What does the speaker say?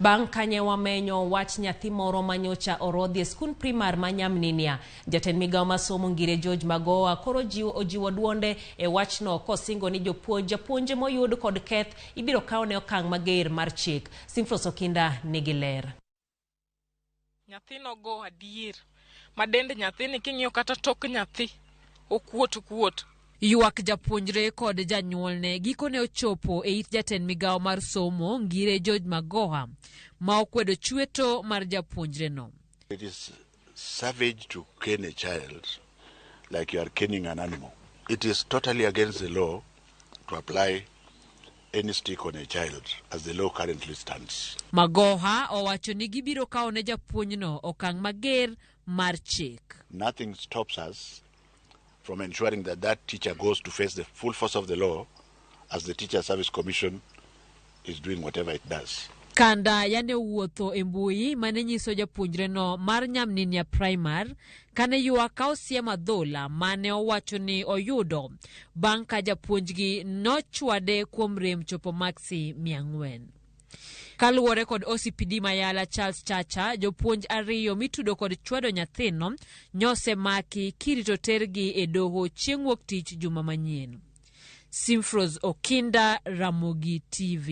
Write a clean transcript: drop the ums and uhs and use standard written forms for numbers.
Bang' kanye wamenyo wach nyathi moro manyocha orodhi e skul primar ma Nyamninia. Jatend migawo mar somo ngire George Magoha koro ojiwo duonde e wachno kosingo ni japuonje moyud kod keth ibiro kawne okang' mager mar chik. Simfros Okinda nigi ler. Nyathino go adier. Madend nyathini king'iyo kata tok nyathi okuot. Yuak japuonjre kod janyuolne gikone ochopo e it jatend migawo mar somo ngire George Magoha ma okwedo chweto mar japuonjre no. It is savage to cane a child like you are caning an animal. It is totally against the law to apply any stick on a child as the law currently stands. Magoha owacho ni gibiro kawne japuonjno okang' mager mar chik. Nothing stops us from ensuring that that teacher goes to face the full force of the law as the Teacher Service Commission is doing whatever it does. Kanda yane wuotho e mbui mane nyiso japuonjre no mar Nyamninia Primar kane yuaka osiema dhola mane owacho ni oyudo bang' ka japuonjgi nochwade kuom rem chopo maksi 400. Kaluwore kod OCPD Mayala Charles Chacha, jopuonj ariyo mitudo kod chwado nyathino nyose maki kirito tergi e doho chieng' wuok tich juma manyien. Simfros Okinda, Ramogi TV.